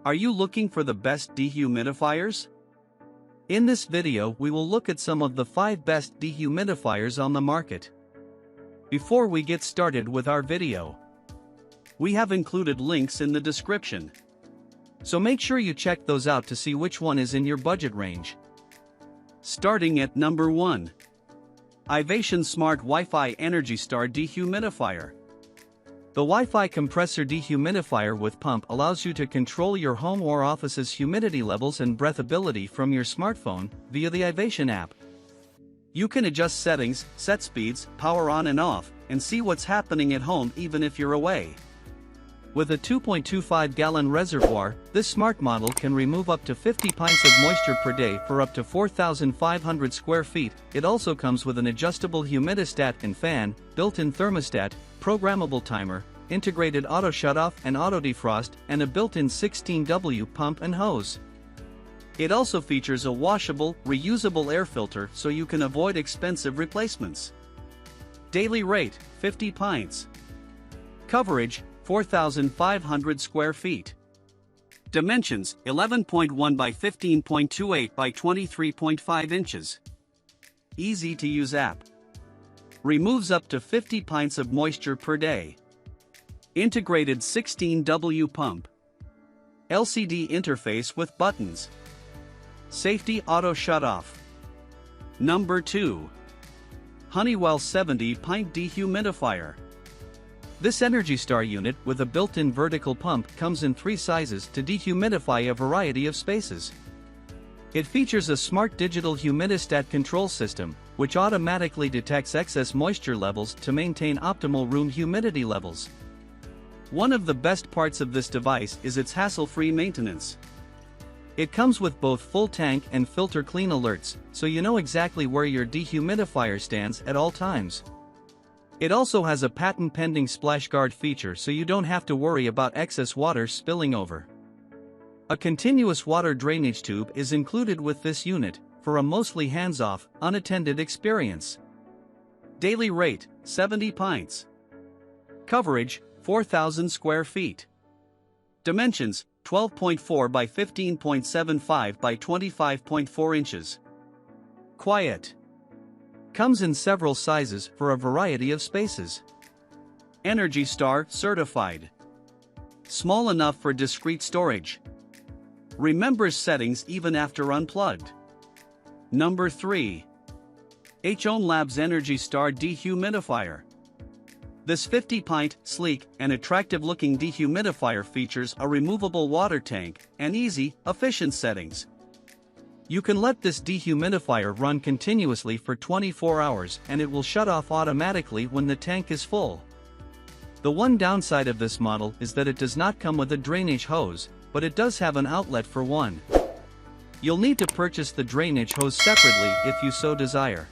Are you looking for the best dehumidifiers? In this video we will look at some of the 5 best dehumidifiers on the market. Before we get started with our video, we have included links in the description. So make sure you check those out to see which one is in your budget range. Starting at number 1. Ivation Smart Wi-Fi Energy Star Dehumidifier. The Wi-Fi compressor dehumidifier with pump allows you to control your home or office's humidity levels and breathability from your smartphone via the Ivation app. You can adjust settings, set speeds, power on and off, and see what's happening at home even if you're away. With a 2.25-gallon reservoir, this smart model can remove up to 50 pints of moisture per day for up to 4,500 square feet. It also comes with an adjustable humidistat and fan, built-in thermostat, programmable timer, integrated auto shutoff and auto defrost, and a built-in 16W pump and hose. It also features a washable, reusable air filter so you can avoid expensive replacements. Daily rate, 50 pints. Coverage, 4,500 square feet. Dimensions, 11.1 by 15.28 by 23.5 inches. Easy to use app. Removes up to 50 pints of moisture per day. Integrated 16W pump. LCD interface with buttons. Safety auto shutoff. Number 2. Honeywell 70 Pint Dehumidifier. This Energy Star unit with a built-in vertical pump comes in 3 sizes to dehumidify a variety of spaces. It features a smart digital humidistat control system, which automatically detects excess moisture levels to maintain optimal room humidity levels. One of the best parts of this device is its hassle-free maintenance. It comes with both full tank and filter clean alerts, so you know exactly where your dehumidifier stands at all times. It also has a patent-pending splash guard feature so you don't have to worry about excess water spilling over. A continuous water drainage tube is included with this unit, for a mostly hands-off, unattended experience. Daily rate, 70 pints. Coverage, 4,000 square feet. Dimensions, 12.4 by 15.75 by 25.4 inches. Quiet. Comes in several sizes for a variety of spaces. Energy Star certified. Small enough for discreet storage. Remembers settings even after unplugged. Number 3. H-Own Labs Energy Star Dehumidifier. This 50-pint, sleek, and attractive-looking dehumidifier features a removable water tank and easy, efficient settings. You can let this dehumidifier run continuously for 24 hours and it will shut off automatically when the tank is full. The one downside of this model is that it does not come with a drainage hose, but it does have an outlet for one. You'll need to purchase the drainage hose separately if you so desire.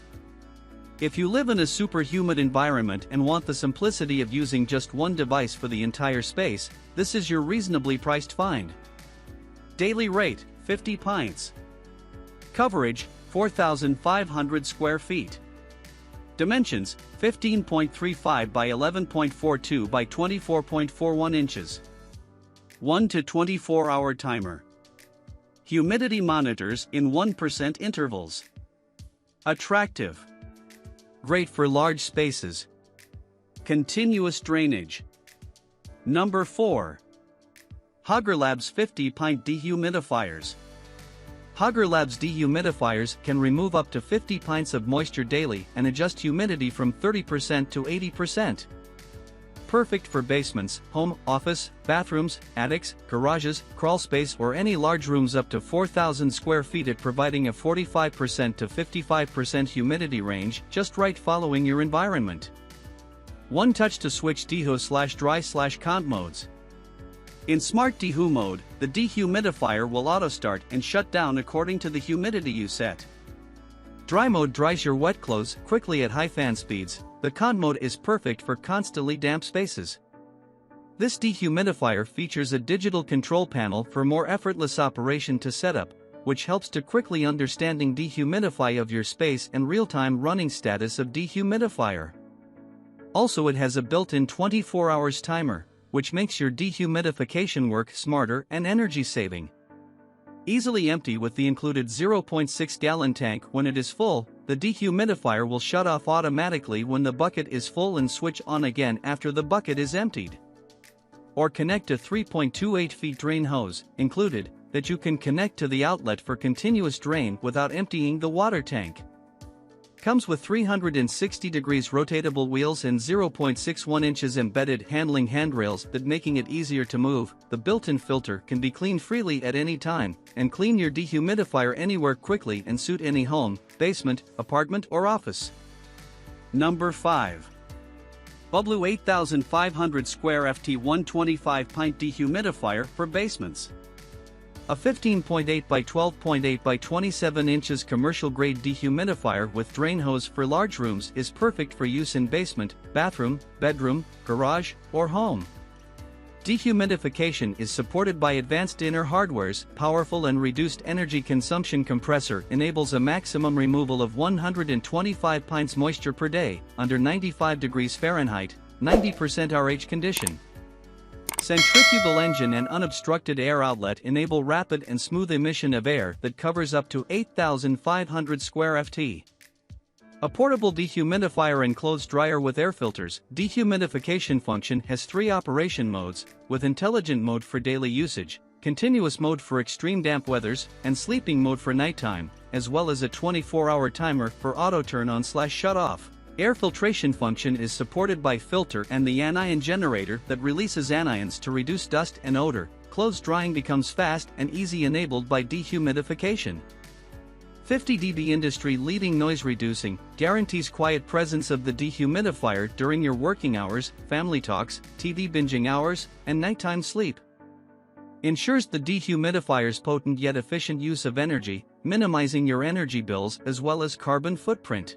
If you live in a super humid environment and want the simplicity of using just one device for the entire space, this is your reasonably priced find. Daily rate, 50 pints. Coverage, 4,500 square feet. Dimensions, 15.35 by 11.42 by 24.41 inches. 1 to 24 hour timer. Humidity monitors in 1% intervals. Attractive. Great for large spaces. Continuous drainage. Number 4. Hugger Labs 50 Pint Dehumidifiers. Hugger Labs dehumidifiers can remove up to 50 pints of moisture daily and adjust humidity from 30% to 80%. Perfect for basements, home, office, bathrooms, attics, garages, crawl space or any large rooms up to 4,000 square feet at providing a 45% to 55% humidity range, just right following your environment. One touch to switch dehu/dry/cont modes. In Smart Dehu mode, the dehumidifier will auto-start and shut down according to the humidity you set. Dry mode dries your wet clothes quickly at high fan speeds. The cont mode is perfect for constantly damp spaces. This dehumidifier features a digital control panel for more effortless operation to set up, which helps to quickly understanding dehumidify of your space and real-time running status of dehumidifier. Also, it has a built-in 24 hours timer, which makes your dehumidification work smarter and energy-saving. Easily empty with the included 0.6-gallon tank. When it is full, the dehumidifier will shut off automatically when the bucket is full and switch on again after the bucket is emptied. Or connect a 3.28 feet drain hose, included, that you can connect to the outlet for continuous drain without emptying the water tank. Comes with 360 degrees rotatable wheels and 0.61 inches embedded handling handrails that making it easier to move. The built-in filter can be cleaned freely at any time, and clean your dehumidifier anywhere quickly and suit any home, basement, apartment or office. Number 5. Bublu 8500 Square FT 125 Pint Dehumidifier for Basements. A 15.8 by 12.8 by 27 inches commercial-grade dehumidifier with drain hose for large rooms is perfect for use in basement, bathroom, bedroom, garage, or home. Dehumidification is supported by advanced inner hardwares. Powerful and reduced energy consumption compressor enables a maximum removal of 125 pints moisture per day, under 95 degrees Fahrenheit, 90% RH condition. Centrifugal engine and unobstructed air outlet enable rapid and smooth emission of air that covers up to 8,500 square ft. A portable dehumidifier and clothes dryer with air filters. Dehumidification function has 3 operation modes, with intelligent mode for daily usage, continuous mode for extreme damp weathers, and sleeping mode for nighttime, as well as a 24-hour timer for auto turn on/shut off. Air filtration function is supported by filter and the anion generator that releases anions to reduce dust and odor. Clothes drying becomes fast and easy enabled by dehumidification. 50 dB industry-leading noise reducing, guarantees quiet presence of the dehumidifier during your working hours, family talks, TV binging hours, and nighttime sleep. Ensures the dehumidifier's potent yet efficient use of energy, minimizing your energy bills as well as carbon footprint.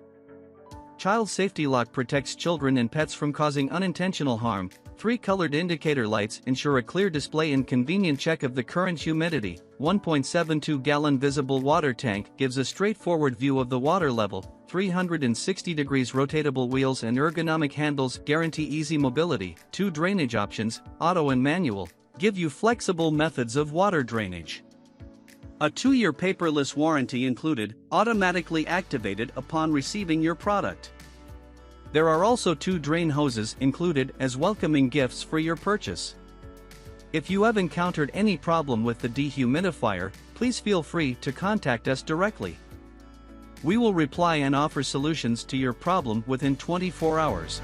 Child safety lock protects children and pets from causing unintentional harm. 3 colored indicator lights ensure a clear display and convenient check of the current humidity. 1.72-gallon visible water tank gives a straightforward view of the water level. 360 degrees rotatable wheels and ergonomic handles guarantee easy mobility. 2 drainage options, auto and manual, give you flexible methods of water drainage. A 2-year paperless warranty included, automatically activated upon receiving your product. There are also 2 drain hoses included as welcoming gifts for your purchase. If you have encountered any problem with the dehumidifier, please feel free to contact us directly. We will reply and offer solutions to your problem within 24 hours.